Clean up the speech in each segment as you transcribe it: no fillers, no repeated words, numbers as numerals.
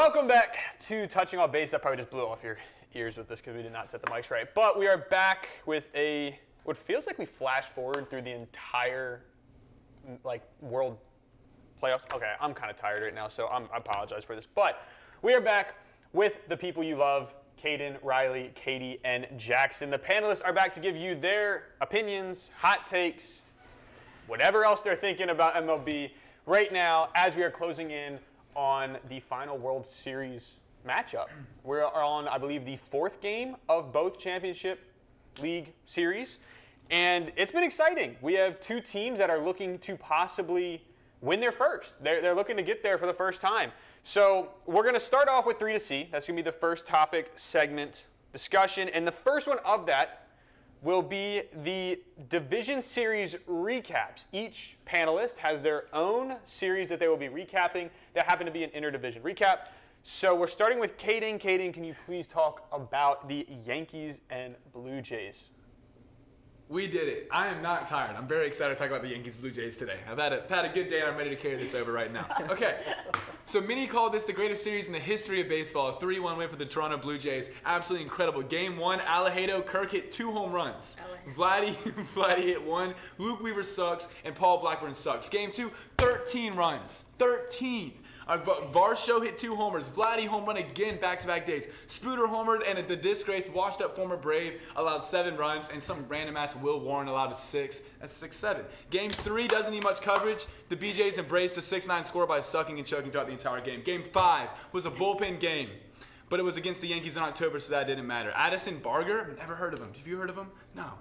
Welcome back to Touching All Base. That probably just blew off your ears with this because we did not set the mics right. But we are back with what feels like we flashed forward through the entire world playoffs. Okay, I'm kind of tired right now, so I apologize for this. But we are back with the people you love, Kaden, Riley, Katie, and Jackson. The panelists are back to give you their opinions, hot takes, whatever else they're thinking about MLB right now as we are closing in on the final World Series matchup. We're on, I believe, the fourth game of both championship league series, and it's been exciting. We have two teams that are looking to possibly win their first. They're looking to get there for the first time. So we're going to start off with 3 to C. That's going to be the first topic segment discussion, and the first one of that will be the Division Series recaps. Each panelist has their own series that they will be recapping that happen to be an interdivision recap. So we're starting with Kaden. Kaden, can you please talk about the Yankees and Blue Jays? We did it. I am not tired. I'm very excited to talk about the Yankees Blue Jays today. I've had a good day and I'm ready to carry this over right now. Okay, so many called this the greatest series in the history of baseball. A 3-1 win for the Toronto Blue Jays. Absolutely incredible. Game 1, Alejandro Kirk hit 2 home runs. Vladdy hit 1. Luke Weaver sucks and Paul Blackburn sucks. Game 2, 13 runs. 13. Varsho hit 2 homers. Vladdy home run again back-to-back days. Spooter homered, and the disgraced, washed-up former Brave allowed 7 runs, and some random-ass Will Warren allowed 6. That's 6-7. Game 3 doesn't need much coverage. The BJs embraced the 6-9 score by sucking and choking throughout the entire game. Game 5 was a bullpen game, but it was against the Yankees in October, so that didn't matter. Addison Barger, never heard of him. Have you heard of him? No.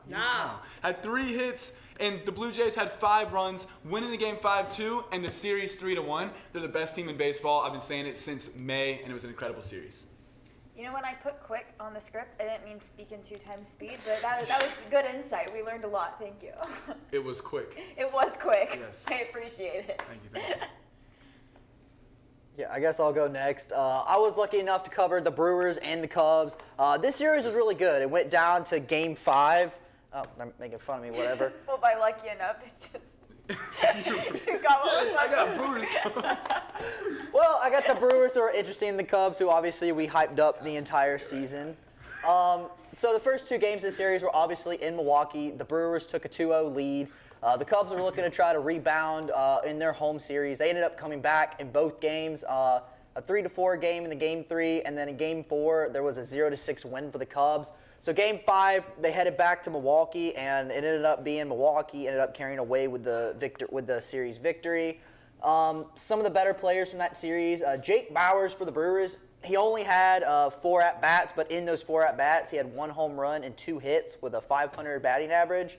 Had 3 hits. And the Blue Jays had 5 runs, winning the game 5-2, and the series 3-1. They're the best team in baseball. I've been saying it since May, and it was an incredible series. You know, when I put quick on the script, I didn't mean speak in 2 times speed, but that was good insight. We learned a lot. Thank you. It was quick. It was quick. Yes. I appreciate it. Thank you. Yeah, I guess I'll go next. I was lucky enough to cover the Brewers and the Cubs. This series was really good. It went down to Game 5. Oh, they're making fun of me, whatever. Well, by lucky enough, it's just... you got what I got Brewers. Well, I got the Brewers who are interesting in the Cubs, who obviously we hyped up the entire season. So the first 2 games of the series were obviously in Milwaukee. The Brewers took a 2-0 lead. The Cubs were looking to try to rebound in their home series. They ended up coming back in both games. A 3-4 game in the Game 3, and then in Game 4, there was a 0-6 win for the Cubs. So Game 5, they headed back to Milwaukee, and it ended up being Milwaukee ended up carrying away with the series victory. Some of the better players from that series, Jake Bauers for the Brewers, he only had 4 at-bats, but in those 4 at-bats, he had 1 home run and 2 hits with a .500 batting average.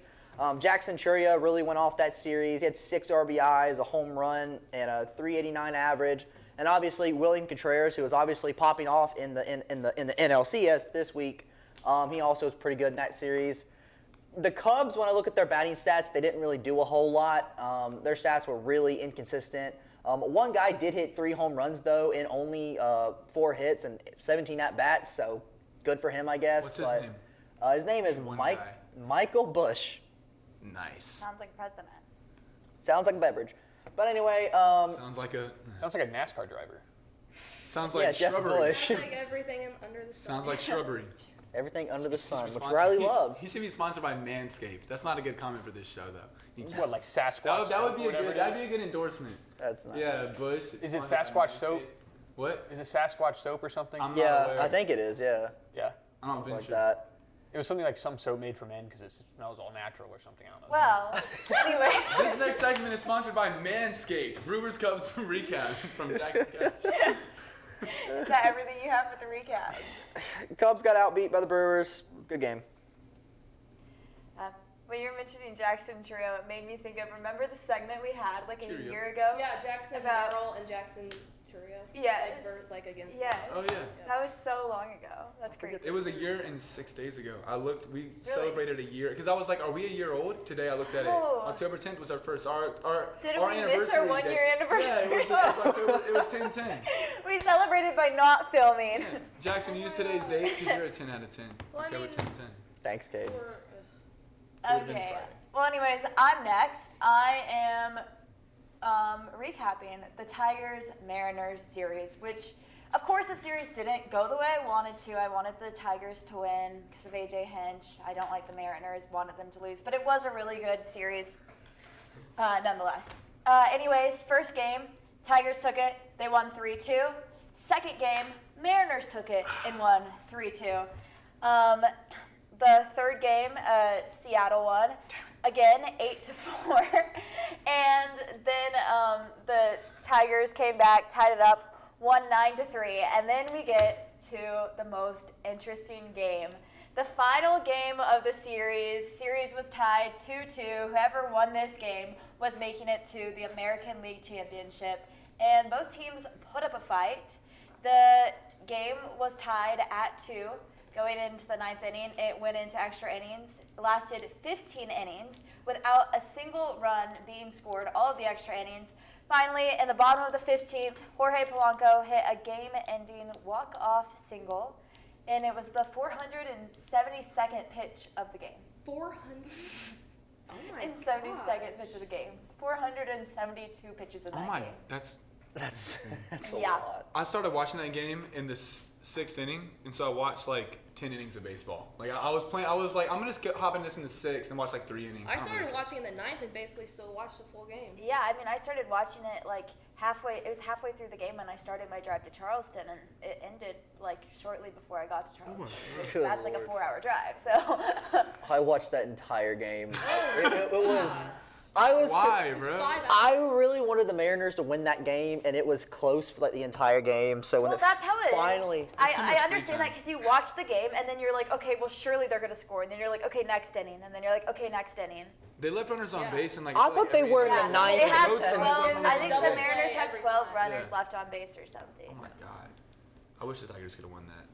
Jackson Churia really went off that series. He had 6 RBIs, a home run, and a .389 average. And obviously, William Contreras, who was obviously popping off in the NLCS this week, he also was pretty good in that series. The Cubs, when I look at their batting stats, they didn't really do a whole lot. Their stats were really inconsistent. One guy did hit 3 home runs, though, in only 4 hits and 17 at-bats, so good for him, I guess. What's his name? His name is Michael Bush. Nice. Sounds like president. Sounds like a beverage. But anyway... Sounds like a NASCAR driver. Sounds like Jeff shrubbery. Bush. Sounds like everything under the sun. Sounds like shrubbery. Everything under the sun, which Sponsored- Riley loves. He should be sponsored by Manscaped. That's not a good comment for this show, though. What, like Sasquatch? That would soap be or whatever it that'd is? be a good endorsement. That's not. Yeah, Bush. Is it sponsored by Sasquatch soap? Manscaped. What? Is it Sasquatch soap or something? I'm not Yeah, aware. I think it is, yeah. Yeah. I don't Something think like so. that. It was something like some soap made for men because it smells all natural or something. I don't know. Well, anyway. This next segment is sponsored by Manscaped. Brewers Cubs recap from Jackson Cash. Is that everything you have for the recap? Cubs got outbeat by the Brewers. Good game. When you were mentioning Jackson Trio, it made me think of, remember the segment we had like a Cheerio. year ago? Yeah, Jackson About- Merrill and Jackson Churia. Yes. Like against Yes. Oh, yeah. That was so long ago. That's crazy. It was a year and 6 days ago. We celebrated a year. Because I was like, are we a year old? Today I looked at it. Oh. October 10th was our first. So did we miss our 1 year anniversary? Yeah, it was 10-10. We celebrated by not filming. Yeah. Jackson, use today's date because you're a 10 out of 10. Well, I October mean- 10-10. Thanks, Kate. Would've been Okay. Friday. Well, anyways, I'm next. I am recapping the Tigers-Mariners series, which Of course, the series didn't go the way I wanted to. I wanted the Tigers to win because of AJ Hinch. I don't like the Mariners, wanted them to lose. But it was a really good series nonetheless. Anyways, first game, Tigers took it. They won 3-2. Second game, Mariners took it and won 3-2. The third game, Seattle won. Again, 8-4. And then the Tigers came back, tied it up. 9-3, and then we get to the most interesting game. The final game of the series was tied 2-2. Whoever won this game was making it to the American League Championship, and both teams put up a fight. The game was tied at 2 going into the 9th inning. It went into extra innings, lasted 15 innings without a single run being scored, all of the extra innings. Finally, in the bottom of the 15th, Jorge Polanco hit a game-ending walk-off single, and it was the 472nd pitch of the game. 400? Oh my In 72nd pitch of the game. 472 pitches in that game. That's a Yeah. lot. I started watching that game in the sixth inning, and so I watched like 10 innings of baseball. Like I was playing, I was like, I'm gonna just hop in this in the 6th and watch like 3 innings. I started watching in the 9th and basically still watched the full game. Yeah, I mean, I started watching it like it was halfway through the game when I started my drive to Charleston, and it ended like shortly before I got to Charleston. Good That's like a Lord. 4-hour drive, so. I watched that entire game. It was. I was. Why, It was bro? 5 I hours. really wanted the Mariners to win that game, and it was close for like the entire game. So when Well, that's how it is. finally, There's too much I free understand time. that because you watch the game and then you're like, okay, well, surely they're going to score. And then you're like, okay, next inning. And then you're like, okay, next inning. They left runners on Yeah. base and like. I thought they every were in inning. the ninth They had Goats and 12, left runners I on think base. the Mariners had Every 12 time. runners Yeah. left on base or something. Oh my god. I wish the Tigers could have won that.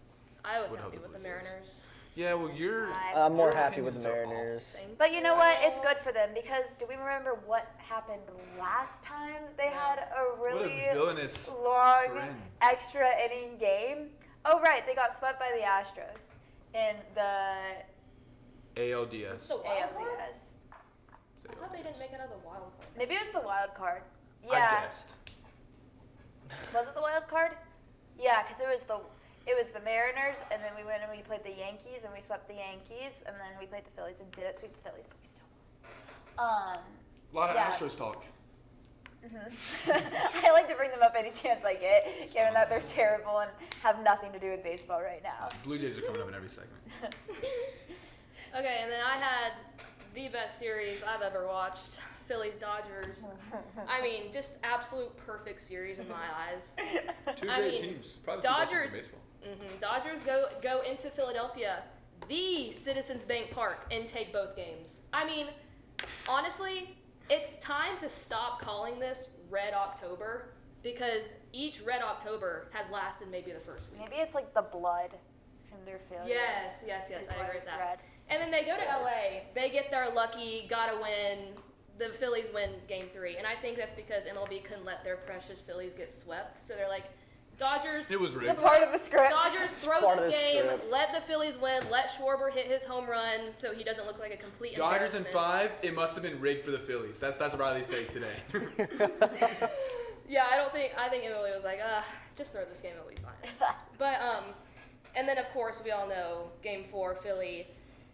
I was Would happy help with the the Blue Jays. Mariners. Yeah, well you're. I'm more your happy with the opinions are awful. Mariners. But you know what? It's good for them because do we remember what happened last time they had a What a really villainous long grin. extra inning game? Oh, right. They got swept by the Astros in the ALDS. The wild card? ALDS. I thought they didn't make it out of the wild card. Maybe it was the wild card. I Yeah. guessed. Was it the wild card? Yeah, because it was the Mariners, and then we went and we played the Yankees, and we swept the Yankees, and then we played the Phillies and didn't sweep the Phillies, but we still won. A lot of Yeah. Astros talk. I like to bring them up any chance I get, given that they're terrible and have nothing to do with baseball right now. Blue Jays are coming up in every segment. Okay, and then I had the best series I've ever watched. Phillies Dodgers. I mean, just absolute perfect series in my eyes. Two I great mean, teams. Probably the two best teams Dodgers- in baseball. Dodgers go into Philadelphia, the Citizens Bank Park, and take both games. I mean, honestly, it's time to stop calling this Red October because each Red October has lasted maybe the first week. Maybe it's like the blood from their failure. Yes, is I why agree with it's that. red. And then they go to LA, they get their lucky, gotta win. The Phillies win Game 3, and I think that's because MLB couldn't let their precious Phillies get swept. So they're like, Dodgers. It was It's rigged. a part of the script. Dodgers throw part of this the game, script. let the Phillies win, let Schwarber hit his home run so he doesn't look like a complete Dodgers in embarrassment. 5. It must have been rigged for the Phillies. That's Riley's take today. Yeah, I think Emily was like, just throw this game, it'll be fine. But and then of course we all know Game 4, Philly,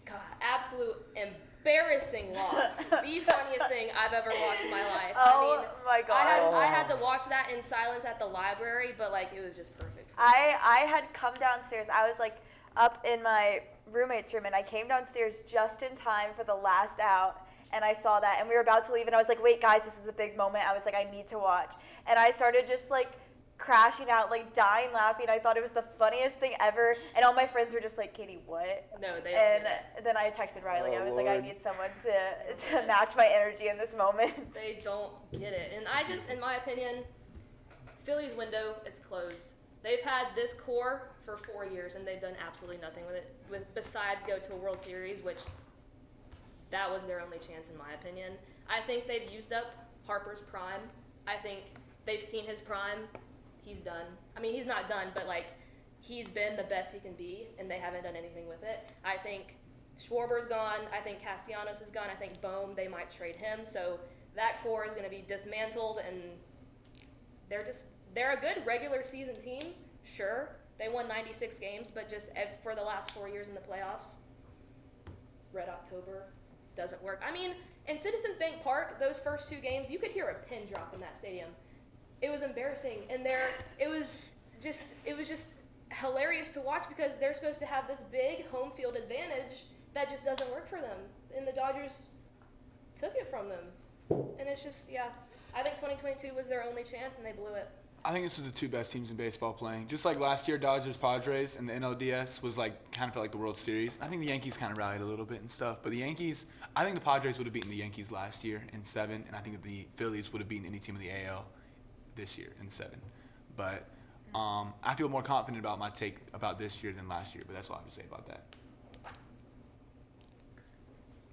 God, absolute embarrassing loss. The funniest thing I've ever watched in my life. Oh I mean, my god. I had to watch that in silence at the library, but like it was just perfect. I had come downstairs. I was like up in my roommate's room, and I came downstairs just in time for the last out. And I saw that, and we were about to leave, and I was like, wait, guys, this is a big moment. I was like, I need to watch. And I started just like crashing out, like dying laughing. I thought it was the funniest thing ever. And all my friends were just like, Katie, what? No, they And don't. then I texted Riley. Oh, I was like, I Lord. need someone to match my energy in this moment. They don't get it. And I just, in my opinion, Philly's window is closed. They've had this core for 4 years, and they've done absolutely nothing with it, besides go to a World Series, which that was their only chance, in my opinion. I think they've used up Harper's prime. I think they've seen his prime. He's done. I mean, he's not done, but, like, he's been the best he can be, and they haven't done anything with it. I think Schwarber's gone. I think Castellanos is gone. I think Bohm, they might trade him. So that core is going to be dismantled, and they're a good regular season team. Sure, they won 96 games, but just for the last 4 years in the playoffs, Red October doesn't work. I mean, in Citizens Bank Park, those first 2 games, you could hear a pin drop in that stadium. It was embarrassing, and it was just hilarious to watch because they're supposed to have this big home field advantage that just doesn't work for them, and the Dodgers took it from them. And it's just, I think 2022 was their only chance, and they blew it. I think this is the 2 best teams in baseball playing. Just like last year, Dodgers-Padres and the NLDS was kind of felt like the World Series. I think the Yankees kind of rallied a little bit and stuff. But the Yankees, I think the Padres would have beaten the Yankees last year in 7, and I think the Phillies would have beaten any team in the AL this year in 7. But I feel more confident about my take about this year than last year, but that's all I have to say about that.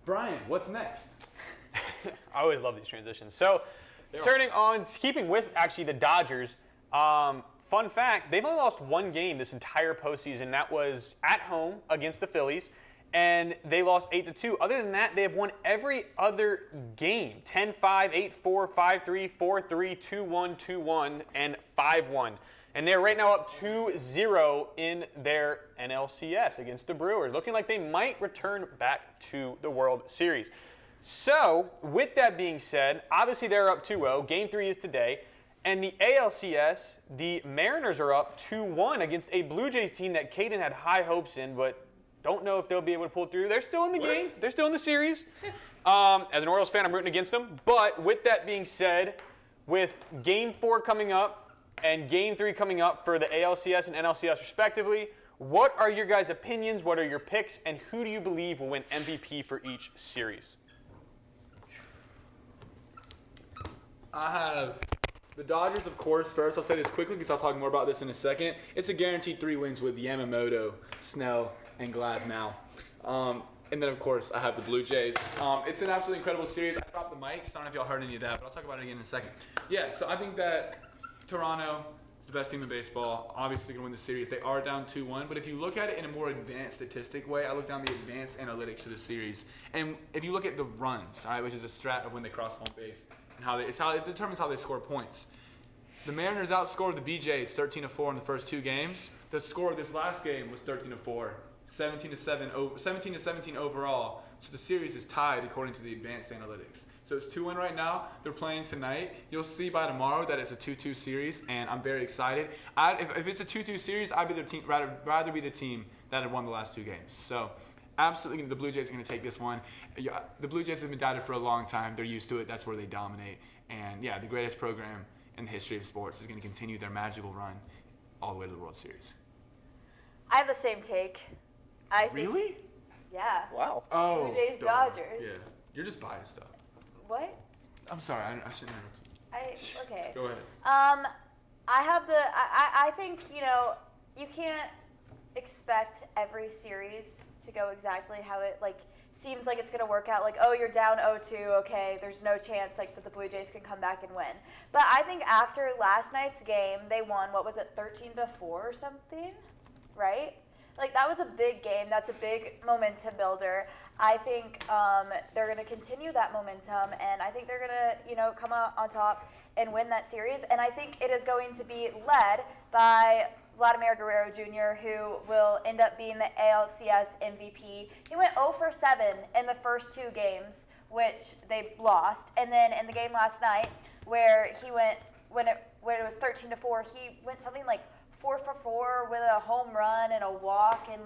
Brian, what's next? I always love these transitions. So, keeping with actually the Dodgers, fun fact, they've only lost 1 game this entire postseason. That was at home against the Phillies, and they lost 8-2. Other than that, they have won every other game, 10-5, 8-4, 5-3, 4-3, 2-1, 2-1, and 5-1. And they're right now up 2-0 in their NLCS against the Brewers, looking like they might return back to the World Series. So, with that being said, obviously they're up 2-0. Game 3 is today. And the ALCS, the Mariners are up 2-1 against a Blue Jays team that Kaden had high hopes in, but don't know if they'll be able to pull through. They're still in the game. They're still in the series. As an Orioles fan, I'm rooting against them. But with that being said, with Game 4 coming up and Game 3 coming up for the ALCS and NLCS respectively, what are your guys' opinions? What are your picks? And who do you believe will win MVP for each series? I have the Dodgers, of course, first. I'll say this quickly because I'll talk more about this in a second. It's a guaranteed 3 wins with Yamamoto, Snell, and Glasnow. And then, of course, I have the Blue Jays. It's an absolutely incredible series. I dropped the mic, so I don't know if y'all heard any of that, but I'll talk about it again in a second. Yeah, so I think that Toronto is the best team in baseball. Obviously, going to win the series. They are down 2-1, but if you look at it in a more advanced statistic way, I look down the advanced analytics for the series. And if you look at the runs, all right, which is a strat of when they cross home base, and it determines how they score points. The Mariners outscored the BJs 13-4 in the first 2 games. The score of this last game was 13-4, 17-17 overall. So the series is tied according to the advanced analytics. So it's 2-1 right now. They're playing tonight. You'll see by tomorrow that it's a 2-2 series, and I'm very excited. If it's a 2-2 series, I'd be rather be the team that had won the last 2 games. So absolutely, the Blue Jays are going to take this one. The Blue Jays have been doubted for a long time. They're used to it. That's where they dominate. And, the greatest program in the history of sports is going to continue their magical run all the way to the World Series. I have the same take. Really? Yeah. Wow. Oh, Blue Jays, darn. Dodgers. Yeah. You're just biased, though. What? I'm sorry. I shouldn't interrupt you. Okay. Go ahead. I think, you can't expect every series to go exactly how it, seems like it's going to work out. You're down 0-2, okay, there's no chance, that the Blue Jays can come back and win. But I think after last night's game, they won, 13-4 or something, right? That was a big game. That's a big momentum builder. I think they're going to continue that momentum, and I think they're going to, come out on top and win that series. And I think it is going to be led by Vladimir Guerrero Jr., who will end up being the ALCS MVP. He went 0 for 7 in the first 2 games, which they lost. And then in the game last night, where he went, when it was 13-4, he went something like 4 for 4 with a home run and a walk and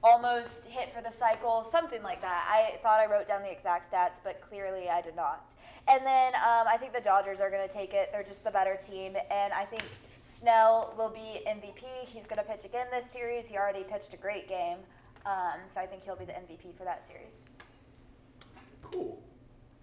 almost hit for the cycle, something like that. I thought I wrote down the exact stats, but clearly I did not. And then I think the Dodgers are going to take it. They're just the better team, and I think Snell will be MVP. He's going to pitch again this series. He already pitched a great game, so I think he'll be the MVP for that series. Cool.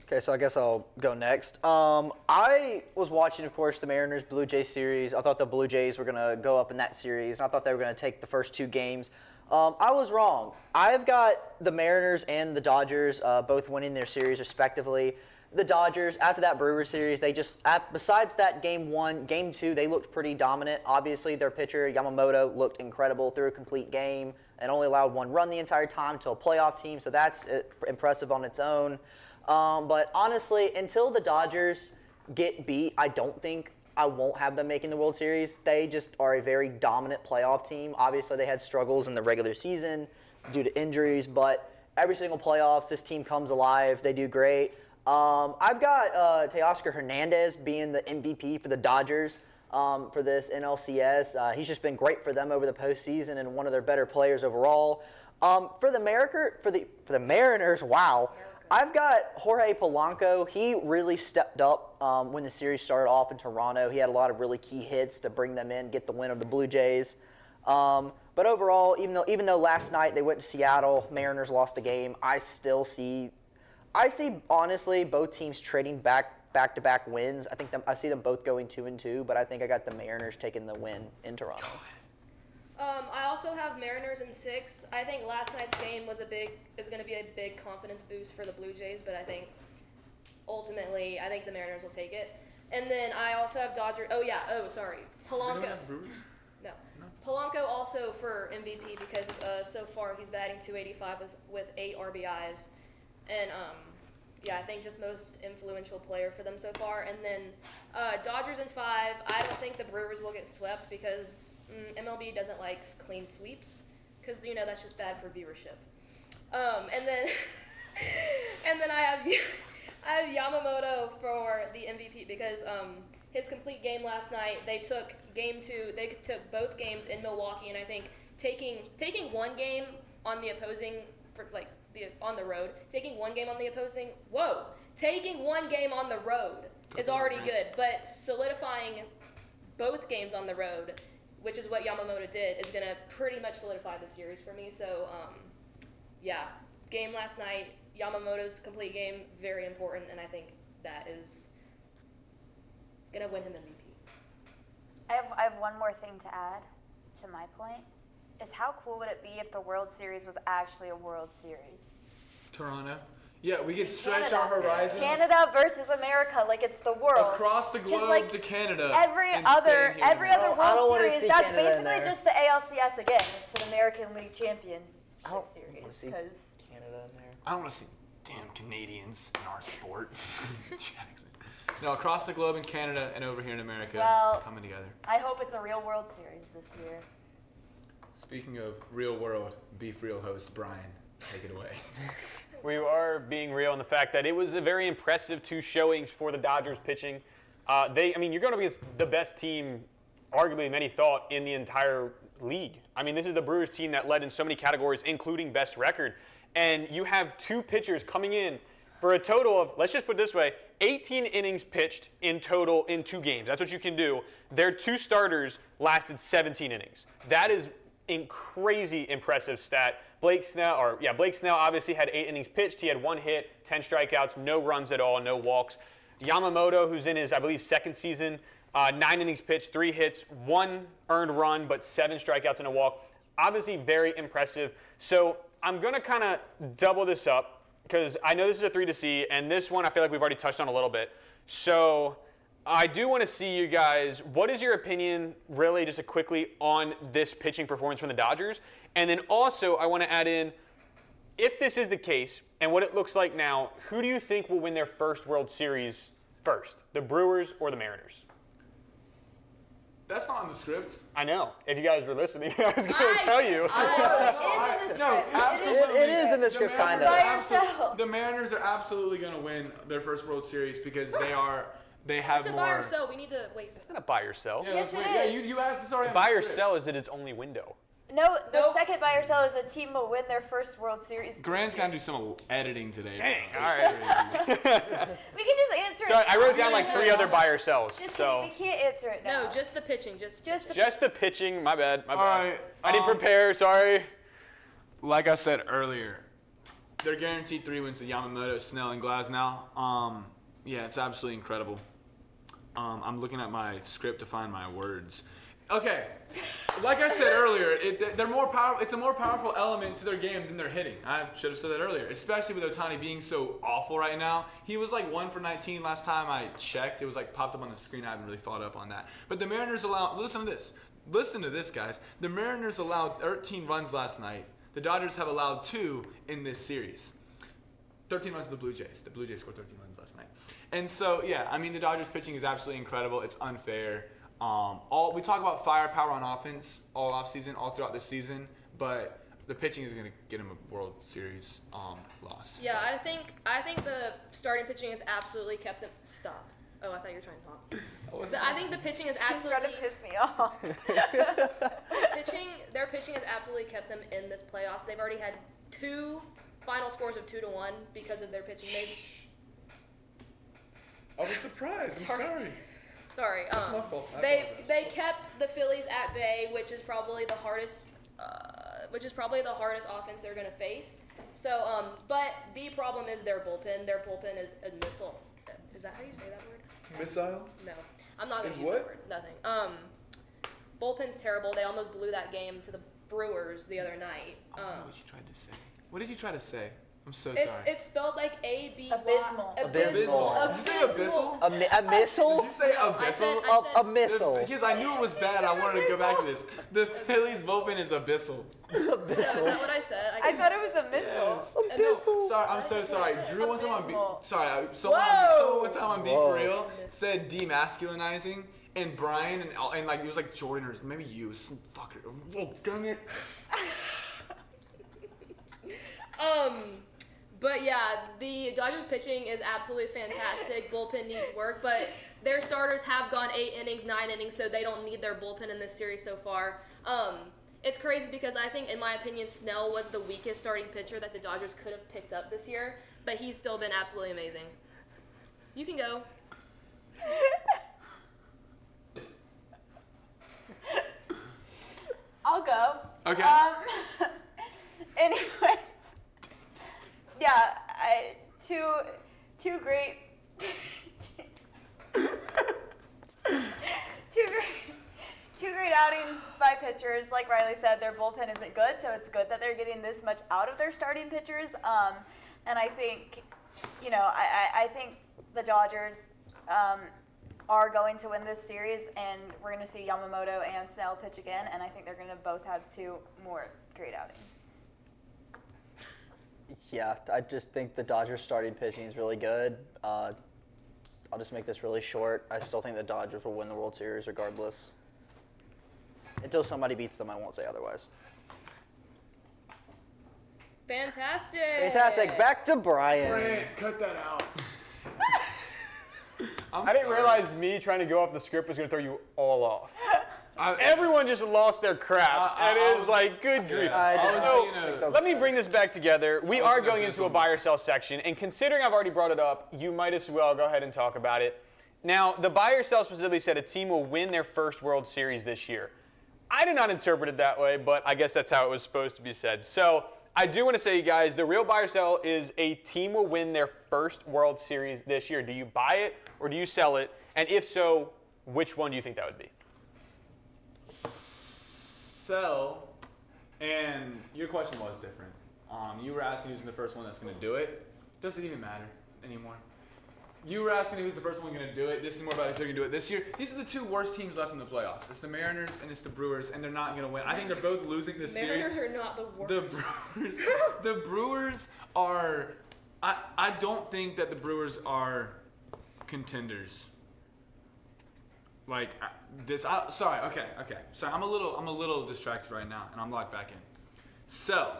Okay, so I guess I'll go next. I was watching, of course, the Mariners-Blue Jays series. I thought the Blue Jays were going to go up in that series, and I thought they were going to take the first 2 games. I was wrong. I've got the Mariners and the Dodgers both winning their series respectively. The Dodgers, after that Brewers series, they just, besides that Game 1, Game 2, they looked pretty dominant. Obviously, their pitcher, Yamamoto, looked incredible through a complete game and only allowed 1 run the entire time to a playoff team, so that's impressive on its own. But honestly, until the Dodgers get beat, I don't think I won't have them making the World Series. They just are a very dominant playoff team. Obviously, they had struggles in the regular season due to injuries, but every single playoffs, this team comes alive. They do great. I've got Teoscar Hernandez being the MVP for the Dodgers for this NLCS. He's just been great for them over the postseason and one of their better players overall. For the Mariners, wow. I've got Jorge Polanco. He really stepped up when the series started off in Toronto. He had a lot of really key hits to bring them in, get the win of the Blue Jays. But overall, even though last night they went to Seattle, Mariners lost the game, I see honestly both teams trading back-to-back wins. I see them both going 2-2, but I think I got the Mariners taking the win in Toronto. I also have Mariners in 6. I think last night's game is going to be a big confidence boost for the Blue Jays, but I think ultimately the Mariners will take it. And then I also have Dodgers. Polanco. No. Polanco also for MVP because so far he's batting .285 with 8 RBIs, and I think just most influential player for them so far. And then Dodgers in 5. I don't think the Brewers will get swept because MLB doesn't like clean sweeps because that's just bad for viewership. And then I have Yamamoto for the MVP because his complete game last night. They took game 2. They took both games in Milwaukee, and I think taking one game on the opposing on the road, taking one game on the road is already good, but solidifying both games on the road, which is what Yamamoto did, is going to pretty much solidify the series for me. So, game last night, Yamamoto's complete game, very important, and I think that is going to win him MVP. I have one more thing to add to my point. Is how cool would it be if the World Series was actually a World Series? Toronto. Yeah, we could stretch Canada. our horizons. Canada versus America, like it's the world. Across the globe like, to Canada. Every other I don't World wanna Series, see that's Canada in basically there. just the ALCS again. It's an American League Championship I don't Series. want to see 'cause Canada in there. I don't want to see damn Canadians in our sport. Jackson. No, across the globe in Canada and over here in America coming together. I hope it's a real World Series this year. Speaking of real world, Beef Real host Brian, take it away. We are being real in the fact that it was a very impressive 2 showings for the Dodgers pitching. You're going up against the best team, arguably many thought, in the entire league. This is the Brewers team that led in so many categories, including best record. And you have 2 pitchers coming in for a total of, let's just put it this way, 18 innings pitched in total in 2 games. That's what you can do. Their 2 starters lasted 17 innings. That is a crazy impressive stat. Blake Snell obviously had 8 innings pitched. He had 1 hit, 10 strikeouts, no runs at all, no walks. Yamamoto, who's in his, I believe, 2nd season, 9 innings pitched, 3 hits, 1 earned run, but 7 strikeouts and a walk. Obviously very impressive. So I'm going to kind of double this up because I know this is a 3-C, and this one I feel like we've already touched on a little bit. So I do want to see you guys, what is your opinion, really just quickly, on this pitching performance from the Dodgers? And then also I want to add in, if this is the case and what it looks like now, who do you think will win their first World Series first, the Brewers or the Mariners? That's not in the script. I know. If you guys were listening, I was going to tell you. It is in the script. No, absolutely. It is in the script, kind of. By yourself. The Mariners are absolutely going to win their first World Series because they have It's a more. buy or sell. We need to wait. It's not a buy or sell. Yeah, Yes, let's it wait. Yeah, is. you asked this already. Buy or sell is at its only window. No, the Nope. second buy or sell is a team will win their first World Series. Grant's got to do some editing today. Dang, all right. We can just answer Sorry, it. I wrote down like now. 3 other buy or sells. Just So we can't answer it now. No, just the pitching. Just the just the pitching. My bad. All right. I didn't prepare. Sorry. Like I said earlier, they're guaranteed 3 wins to Yamamoto, Snell, and Glasnow. Yeah, it's absolutely incredible. I'm looking at my script to find my words. Okay, like I said earlier, they're more powerful. It's a more powerful element to their game than their hitting. I should have said that earlier, especially with Ohtani being so awful right now. He was like 1 for 19 last time I checked. It was like popped up on the screen. I haven't really followed up on that. But the Mariners allowed. Listen to this. Listen to this, guys. The Mariners allowed 13 runs last night. The Dodgers have allowed 2 in this series. 13 runs to the Blue Jays. The Blue Jays scored 13 runs last night. And so, yeah, I mean, the Dodgers pitching is absolutely incredible. It's unfair. We talk about firepower on offense all offseason, all throughout the season, but the pitching is going to get him a World Series loss. Yeah, I think the starting pitching has absolutely kept them. Stop. Oh, I thought you were trying to talk. I think the pitching is She's trying absolutely to piss me off. Their pitching has absolutely kept them in this playoffs. They've already had 2 final scores of 2-1 because of their pitching. I was surprised. I'm sorry. Sorry. That's my fault. They kept the Phillies at bay, which is probably the hardest offense they're going to face. So, but the problem is their bullpen. Their bullpen is a missile. Is that how you say that word? Missile? No, I'm not going Is to use what? that word. Nothing. Bullpen's terrible. They almost blew that game to the Brewers the other night. I don't know what you tried to say. What did you try to say? I'm so It's sorry. it's spelled like A-B-Y. Abysmal. Abysmal. Did you say abyssal? A missile? Did you say No, I abyssal? said- A missile. Because I knew it was bad. I wanted to go back to this. The Phillies bullpen is abyssal. Is Abyssal. that what I said? I thought it was a missile. Abyssal. Sorry, I'm That's so what I sorry. said. Drew one time on Abysmal. someone Whoa. one time on Be Whoa. For Real said demasculinizing, and Brian and like it was like Jordan or maybe you, some fucker. Oh, dang it. But yeah, the Dodgers pitching is absolutely fantastic. Bullpen needs work, but their starters have gone 8 innings, 9 innings, so they don't need their bullpen in this series so far. It's crazy because I think, in my opinion, Snell was the weakest starting pitcher that the Dodgers could have picked up this year, but he's still been absolutely amazing. You can go. I'll go. Okay. Anyways, yeah, two great, two great outings by pitchers. Like Riley said, their bullpen isn't good, so it's good that they're getting this much out of their starting pitchers. And I think, I think the Dodgers are going to win this series, and we're going to see Yamamoto and Snell pitch again, and I think they're going to both have 2 more great outings. Yeah, I just think the Dodgers starting pitching is really good. I'll just make this really short. I still think the Dodgers will win the World Series regardless. Until somebody beats them, I won't say otherwise. Fantastic. Fantastic. Back to Brian. Brant, cut that out. I didn't realize me trying to go off the script was going to throw you all off. Everyone just lost their crap. It is like, good grief. So, let me bring this back together. We are going into a buy or sell section, and considering I've already brought it up, you might as well go ahead and talk about it. Now, the buy or sell specifically said a team will win their first World Series this year. I did not interpret it that way, but I guess that's how it was supposed to be said. So, I do want to say, you guys, the real buy or sell is a team will win their first World Series this year. Do you buy it or do you sell it? And if so, which one do you think that would be? Sell, and your question was different. You were asking who's the first one that's going to do it. Doesn't even matter anymore. You were asking who's the first one going to do it. This is more about if they're going to do it this year. These are the 2 worst teams left in the playoffs. It's the Mariners and it's the Brewers, and they're not going to win. I think they're both losing this series. Mariners are not the worst. The Brewers are. I don't think that the Brewers are contenders. Like this. Sorry. Okay. Sorry. I'm a little distracted right now, and I'm locked back in. So,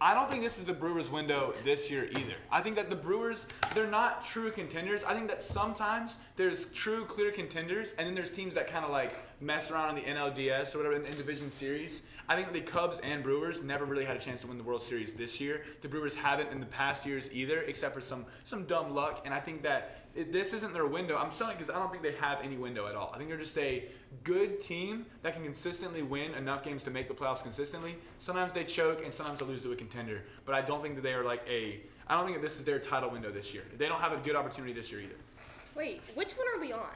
I don't think this is the Brewers' window this year either. I think that the Brewers, they're not true contenders. I think that sometimes there's true, clear contenders, and then there's teams that kind of like mess around in the NLDS or whatever in the Division Series. I think that the Cubs and Brewers never really had a chance to win the World Series this year. The Brewers haven't in the past years either, except for some dumb luck. And I think that this isn't their window. I'm selling because I don't think they have any window at all. I think they're just a good team that can consistently win enough games to make the playoffs consistently. Sometimes they choke and sometimes they lose to a contender. But I don't think that they are I don't think that this is their title window this year. They don't have a good opportunity this year either. Wait, which one are we on?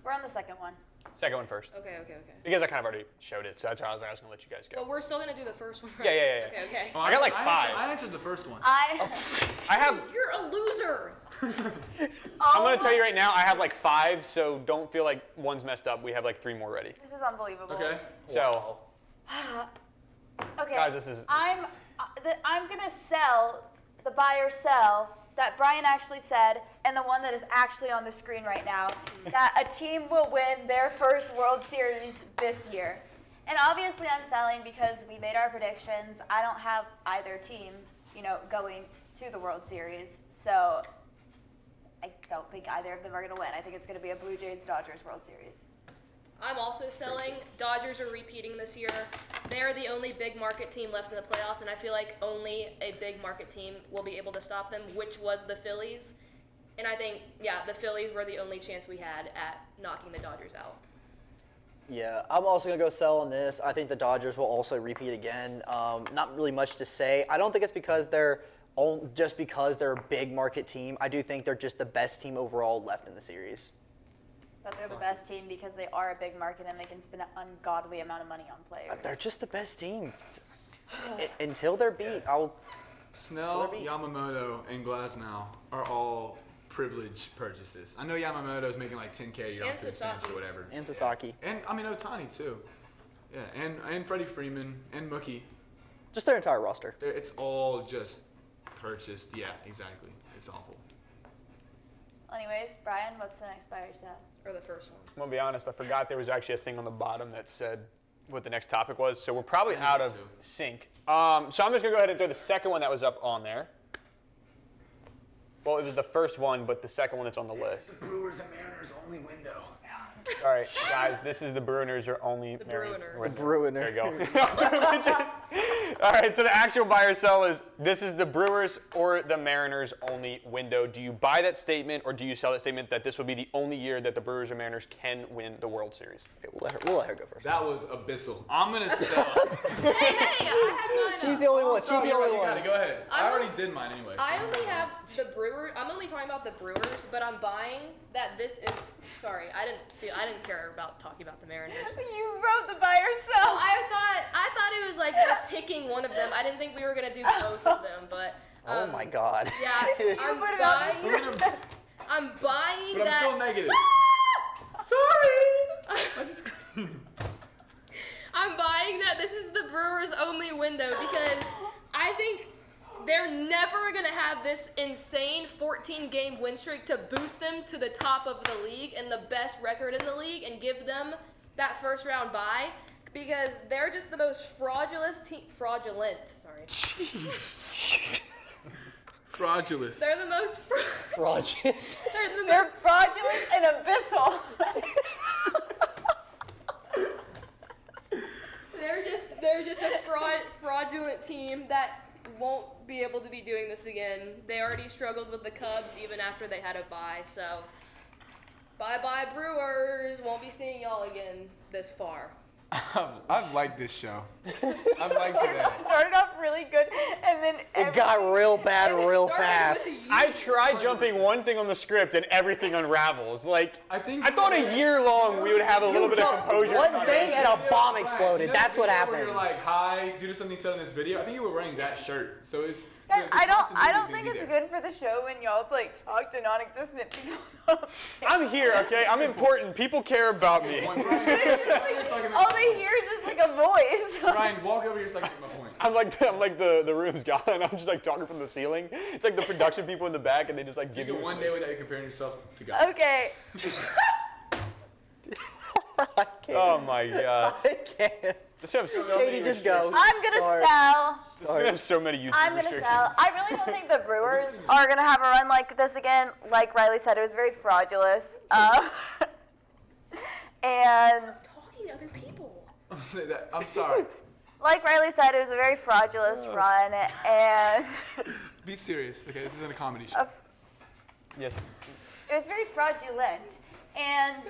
We're on the second one. Second one first. Okay. Because I kind of already showed it, so that's why I was going to let you guys go. But we're still going to do the first one, right? Yeah. Okay. Oh, I got like 5. I answered the first one. I have. You're a loser. I'm going to tell you right now, I have like 5, so don't feel like one's messed up. We have like 3 more ready. This is unbelievable. Okay. So, Okay. guys, this is. I'm gonna sell the buy or sell that Brian actually said and the one that is actually on the screen right now, that a team will win their first World Series this year. And obviously I'm selling because we made our predictions. I don't have either team, going to the World Series. So I don't think either of them are going to win. I think it's going to be a Blue Jays-Dodgers World Series. I'm also selling. Dodgers are repeating this year. They're the only big market team left in the playoffs, and I feel like only a big market team will be able to stop them, which was the Phillies. And I think, the Phillies were the only chance we had at knocking the Dodgers out. Yeah, I'm also going to go sell on this. I think the Dodgers will also repeat again. Not really much to say. I don't think it's because they're a big market team. I do think they're just the best team overall left in the series. But they're the best team because they are a big market and they can spend an ungodly amount of money on players. They're just the best team. Until they're beat, Snell, Yamamoto, and Glasnow are all privilege purchases. I know Yamamoto's making like $10K a year on And 2 cents Sasaki. or whatever. And Sasaki. And Ohtani too. Yeah, and Freddie Freeman and Mookie. Just their entire roster. It's all just purchased. Yeah, exactly. It's awful. Anyways, Brian, what's the next buy or sell? Or the first one. I'm gonna be honest, I forgot there was actually a thing on the bottom that said what the next topic was, so we're probably out of sync. So I'm just gonna go ahead and throw the second one that was up on there. Well, it was the first one, but the second one that's on the list. The Brewers and Mariners only window. All right, guys, this is the Brewers are only. The Mariners Brewiners. window. There you go. All right, so the actual buy or sell is this is the Brewers or the Mariners only window. Do you buy that statement or do you sell that statement that this will be the only year that the Brewers or Mariners can win the World Series? Okay, we'll let her go first. That was abyssal. I'm gonna sell. Hey, I had mine She's up. the only one. Oh, She's the only you one. got it. Go ahead. I I'm- already did mine anyway. I only have the Brewers. I'm only talking about the Brewers, but I'm buying that this is. Sorry, I didn't care about talking about the Mariners. You wrote the buy or sell. I thought it was like we're picking one of them. I didn't think we were gonna do both of them, but. Oh my God. Yeah, I'm What about buying. this? I'm buying But I'm that. still negative. Sorry. I'm buying that this is the Brewers only window because I think they're never going to have this insane 14-game win streak to boost them to the top of the league and the best record in the league and give them that first round bye because they're just the most fraudulent team. Fraudulous. They're the most Fraudulent. They're fraudulent and abyssal. They're just a fraudulent team that won't be able to be doing this again. They already struggled with the Cubs even after they had a bye, so bye-bye Brewers. Won't be seeing y'all again this far. I've liked this show. I've liked it. Started off really good, and then It got real bad real Started fast. with a I U. tried jumping one thing on the script and everything unravels. Like, I think- I thought a year long we would have a little bit of composure. One thing and a bomb exploded. That's what Where happened. you're like, hi, due to something said in this video. I think you were wearing that shirt, so it's. Guys, the I don't continuity's think gonna be it's there. good for the show when y'all like talk to non-existent people. I'm here, okay? I'm important. People care about me. One, Brian, All they hear is just like a voice. Brian, walk over here so I can get my point. I'm like the room's guy, and I'm just like talking from the ceiling. It's like the production people in the back, and they just like give You you go one day without you comparing yourself to God. Okay. I can't. Oh my god. I can't. This have so Katie, many just go. I'm gonna Start. sell. This is gonna have so many YouTube I'm gonna restrictions. sell. I really don't think the Brewers are gonna have a run like this again. Like Riley said, it was very fraudulent. And Talking to other people. I'm sorry. like Riley said, it was a very fraudulent run. And Be serious, okay? This isn't a comedy show. Yes. it was very fraudulent. And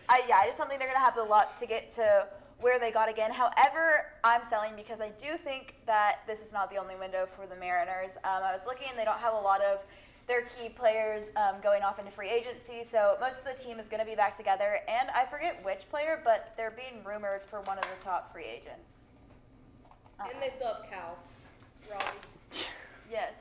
I just don't think they're going to have the luck to get to where they got again. However, I'm selling because I do think that this is not the only window for the Mariners. I was looking, and they don't have a lot of their key players going off into free agency, so most of the team is going to be back together. And I forget which player, but they're being rumored for one of the top free agents. And they still have Cal. Robbie. Yes.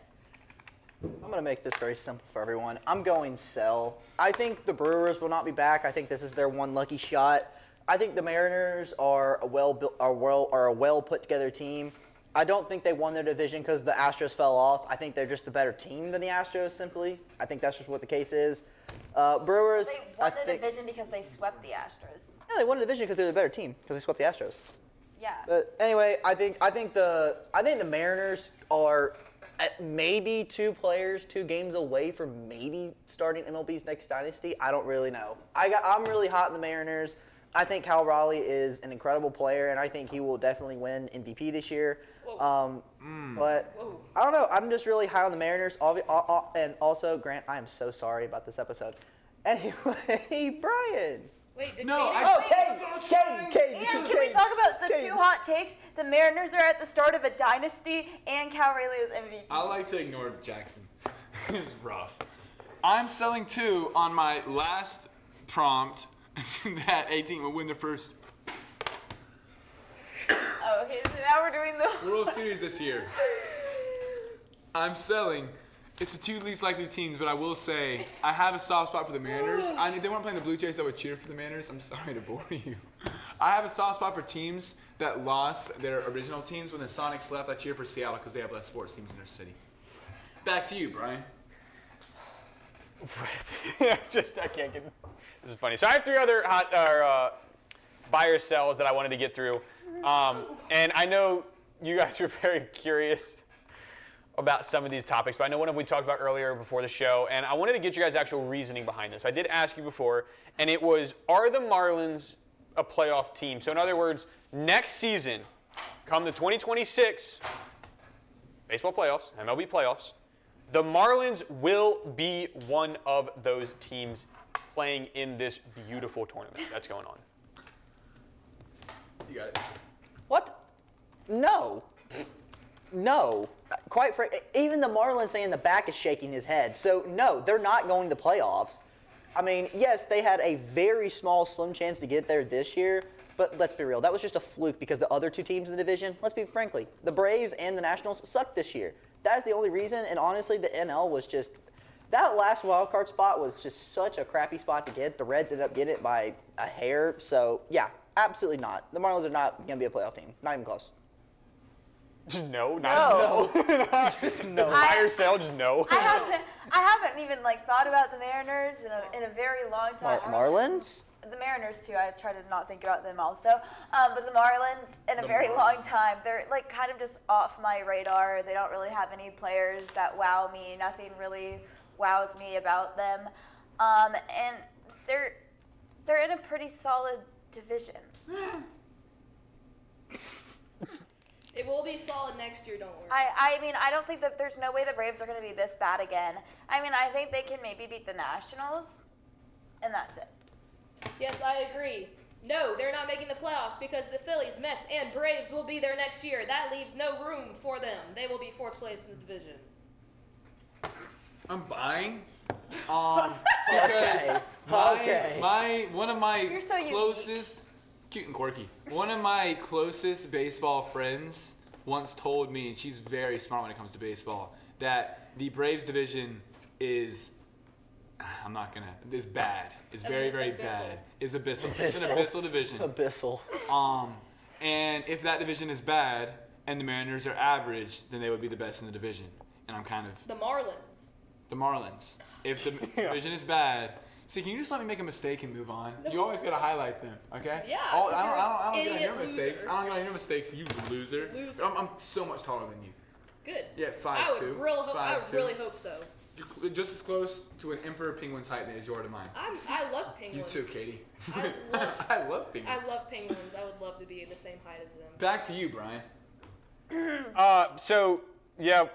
I'm going to make this very simple for everyone. I'm going sell. I think the Brewers will not be back. I think this is their one lucky shot. I think the Mariners are a well put together team. I don't think they won their division because the Astros fell off. I think they're just a better team than the Astros, simply. I think that's just what the case is. Brewers, They won the division because they swept the Astros. Yeah, they won the division because they're the better team because they swept the Astros. Yeah. But anyway, I think the Mariners are at maybe 2 games away from maybe starting MLB's next dynasty. I don't really know. I'm really hot in the Mariners. I think Cal Raleigh is an incredible player, and I think he will definitely win MVP this year. But I don't know. I'm just really high on the Mariners. And also, Grant, I am so sorry about this episode. Anyway, Brian. Wait, did No, Kaden Caden. And can we talk about the 2 hot takes? The Mariners are at the start of a dynasty, and Cal Raleigh is MVP. I like to ignore Jackson. This is rough. I'm selling 2 on my last prompt that 18 will win the first Oh, okay, so now we're doing the World Series this year. I'm selling. It's the 2 least likely teams, but I will say I have a soft spot for the Mariners. If they weren't playing the Blue Jays, I would cheer for the Mariners. I'm sorry to bore you. I have a soft spot for teams that lost their original teams. When the Sonics left, I cheer for Seattle because they have less sports teams in their city. Back to you, Brian. I can't get. This is funny. So I have 3 other buy or sells that I wanted to get through, and I know you guys were very curious about some of these topics, but I know one of we talked about earlier before the show, and I wanted to get you guys' actual reasoning behind this. I did ask you before, and it was, are the Marlins a playoff team? So in other words, next season, come the 2026 baseball playoffs, MLB playoffs, the Marlins will be one of those teams playing in this beautiful tournament that's going on. You got it. What? No. No. Quite frankly, even the Marlins fan in the back is shaking his head. So, no, they're not going to playoffs. I mean, yes, they had a very small, slim chance to get there this year, but let's be real. That was just a fluke because the other 2 teams in the division, let's be frankly, the Braves and the Nationals sucked this year. That's the only reason, and honestly, the NL was just – that last wild card spot was just such a crappy spot to get. The Reds ended up getting it by a hair. So, yeah, absolutely not. The Marlins are not going to be a playoff team. Not even close. Just no, no. Just no. It's buy or sell, just no. I haven't even thought about the Mariners in a very long time. Marlins? The Mariners too. I try to not think about them also. But the Marlins in a very long time, they're kind of just off my radar. They don't really have any players that wow me. Nothing really wows me about them. And they're in a pretty solid division. It will be solid next year, don't worry. I mean, I don't think that there's no way the Braves are going to be this bad again. I mean, I think they can maybe beat the Nationals, and that's it. Yes, I agree. No, they're not making the playoffs because the Phillies, Mets, and Braves will be there next year. That leaves no room for them. They will be 4th place in the division. I'm buying. Okay. One of my You're so closest, cute and quirky. One of my closest baseball friends once told me, and she's very smart when it comes to baseball, that the Braves division is bad. It's very, very bad. It's abyssal. It's an abyssal division. Abyssal. And if that division is bad and the Mariners are average, then they would be the best in the division. And I'm kind of The Marlins. the Marlins. If the division is bad, see, can you just let me make a mistake and move on? No. You always gotta highlight them, okay? Yeah, I you're don't get on idiot your mistakes. loser. I don't get on your mistakes, you loser. Loser. I'm so much taller than you. Good. Yeah, 5'2". I would really hope so. You're just as close to an emperor penguin's height as you are to mine. I love penguins. You too, Katie. I love, I love penguins. I love penguins. I would love to be the same height as them. Back to you, Brian. So yeah,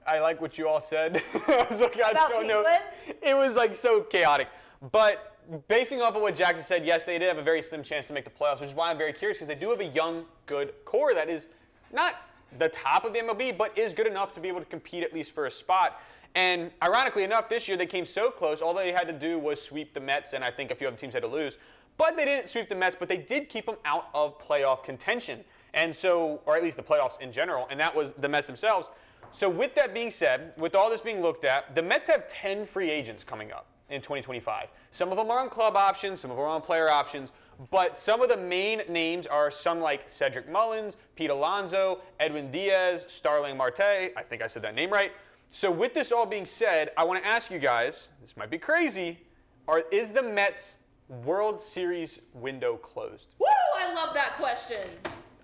I like what you all said. I was like, I About don't know. penguins? It was so chaotic. But basing off of what Jackson said, yes, they did have a very slim chance to make the playoffs, which is why I'm very curious because they do have a young, good core that is not the top of the MLB, but is good enough to be able to compete at least for a spot. And ironically enough, this year they came so close. All they had to do was sweep the Mets, and I think a few other teams had to lose. But they didn't sweep the Mets, but they did keep them out of playoff contention. And so, or at least the playoffs in general, and that was the Mets themselves. So with that being said, with all this being looked at, the Mets have 10 free agents coming up in 2025. Some of them are on club options, some of them are on player options. but some of the main names are some like Cedric Mullins, Pete Alonso, Edwin Diaz, Starling Marte. I think I said that name right. So with this all being said, I want to ask you guys, this might be crazy, is the Mets World Series window closed? Woo! I love that question.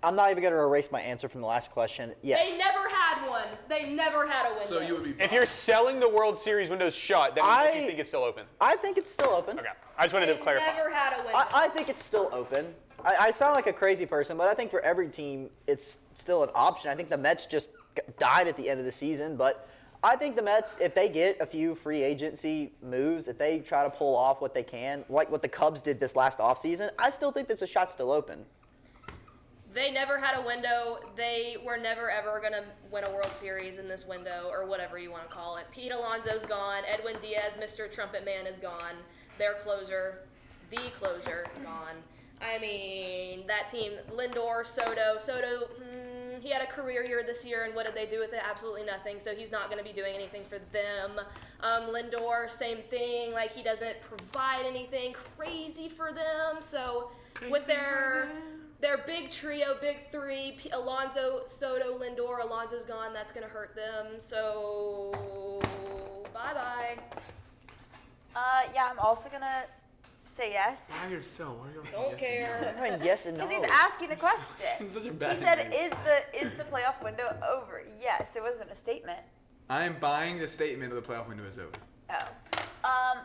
I'm not even going to erase my answer from the last question. Yes. They never had one. They never had a window. So you would be. If you're selling the World Series windows shut, then do you think it's still open? I think it's still open. Okay, I just wanted They to clarify. never had a window. I think it's still open. I sound like a crazy person, but I think for every team, it's still an option. I think the Mets just died at the end of the season, but I think the Mets, if they get a few free agency moves, if they try to pull off what they can, like what the Cubs did this last offseason, I still think that the shot's still open. They never had a window. They were never, ever going to win a World Series in this window, or whatever you want to call it. Pete Alonso's gone. Edwin Diaz, Mr. Trumpet Man, is gone. Their closer, the closer, gone. I mean, that team, Lindor, Soto, he had a career year this year, and what did they do with it? Absolutely nothing, so he's not going to be doing anything for them. Lindor, same thing. Like, he doesn't provide anything crazy for them, so with their big trio, big three, Alonso, Soto, Lindor, Alonso's gone, that's going to hurt them, so bye-bye. Yeah, I'm also going to say yes. By yourself. Why are you Don't care. I mean, yes and no. Because he's asking a question. Such a He bad said, name. is the playoff window over? Yes, it wasn't a statement. I am buying the statement of the playoff window is over. Oh.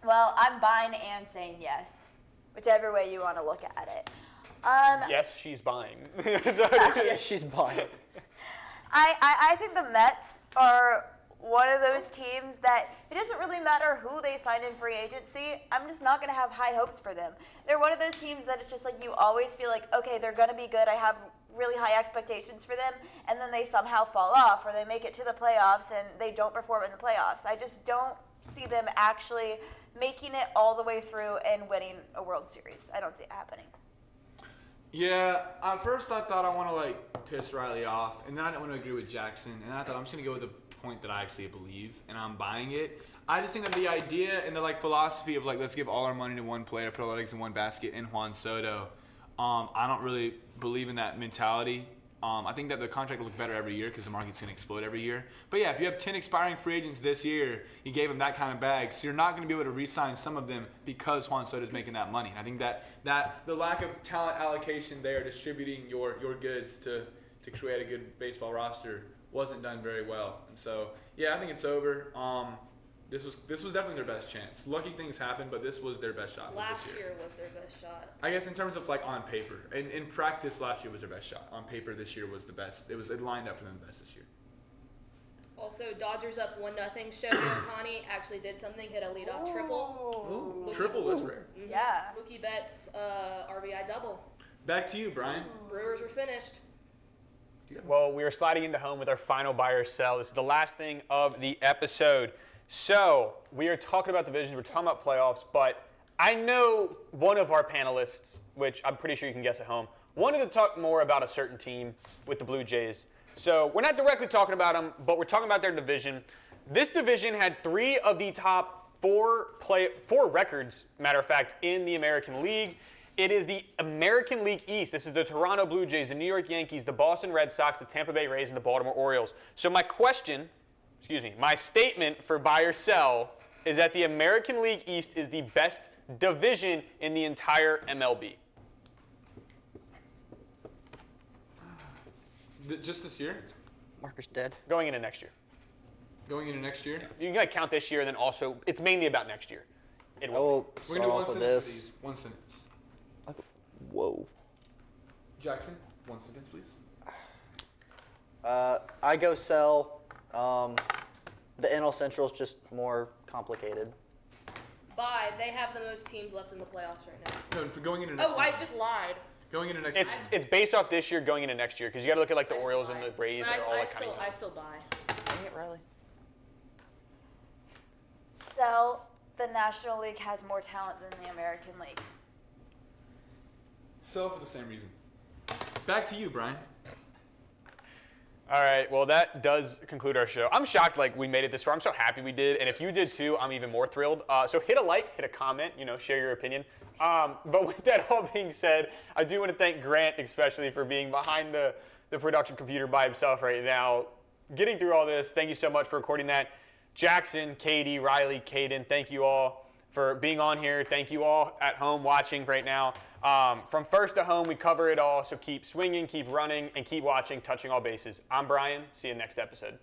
Well, I'm buying and saying yes, whichever way you want to look at it. Yes, she's buying. Yeah, she's buying. I think the Mets are one of those teams that it doesn't really matter who they sign in free agency. I'm just not going to have high hopes for them. They're one of those teams that it's just like you always feel like, okay, they're going to be good. I have really high expectations for them, and then they somehow fall off or they make it to the playoffs and they don't perform in the playoffs. I just don't see them actually making it all the way through and winning a World Series. I don't see it happening. Yeah, at first I thought I want to piss Riley off, and then I didn't want to agree with Jackson, and I thought I'm just gonna go with the point that I actually believe, and I'm buying it. I just think that the idea and the philosophy of let's give all our money to one player, put all our eggs in one basket, and Juan Soto, I don't really believe in that mentality. I think that the contract will look better every year because the market's going to explode every year. But yeah, if you have 10 expiring free agents this year, you gave them that kind of bag, so you're not going to be able to re-sign some of them because Juan Soto's making that money. And I think that the lack of talent allocation there, distributing your goods to create a good baseball roster wasn't done very well. And so, yeah, I think it's over. This was definitely their best chance. Lucky things happen, but this was their best shot. Last year was their best shot. I guess in terms of on paper. In practice, last year was their best shot. On paper, this year was the best. It lined up for them the best this year. Also, Dodgers up 1-0. Shohei Ohtani actually did something, hit a leadoff triple. Ooh, triple was rare. Mhm. Yeah. Mookie Betts RBI double. Back to you, Brian. Brewers were finished. Well, we are sliding into home with our final buy or sell. This is the last thing of the episode. So we are talking about divisions, we're talking about playoffs, but I know one of our panelists, which I'm pretty sure you can guess at home, wanted to talk more about a certain team with the Blue Jays. So we're not directly talking about them, but we're talking about their division. This division had 3 of the top 4 records, matter of fact, in the American League. It is the American League East. This is the Toronto Blue Jays, the New York Yankees, the Boston Red Sox, the Tampa Bay Rays, and the Baltimore Orioles. So my statement for buy or sell is that the American League East is the best division in the entire MLB. Just this year? Marcus dead. Going into next year. Going into next year? You can count this year, and then also, it's mainly about next year. Oh, We're going to start do off with this. One sentence. Whoa. Jackson, one sentence, please. I go sell. The NL Central is just more complicated. Buy. They have the most teams left in the playoffs right now. No, for going into next Oh, season. I just lied. Going into next season. It's based off this year going into next year, because you got to look at the I Orioles still and the buy. Rays. But They're all I still buy. Dang it, Riley. Sell. The National League has more talent than the American League. Sell for the same reason. Back to you, Brian. All right, well, that does conclude our show. I'm shocked we made it this far. I'm so happy we did, and if you did too, I'm even more thrilled. So hit a like, hit a comment, share your opinion. But with that all being said, I do want to thank Grant especially for being behind the production computer by himself right now, getting through all this. Thank you so much for recording that. Jackson, Katie, Riley, Kaden, thank you all for being on here. Thank you all at home watching right now. From first to home, we cover it all, so keep swinging, keep running, and keep watching Touching All Bases. I'm Brian. See you next episode.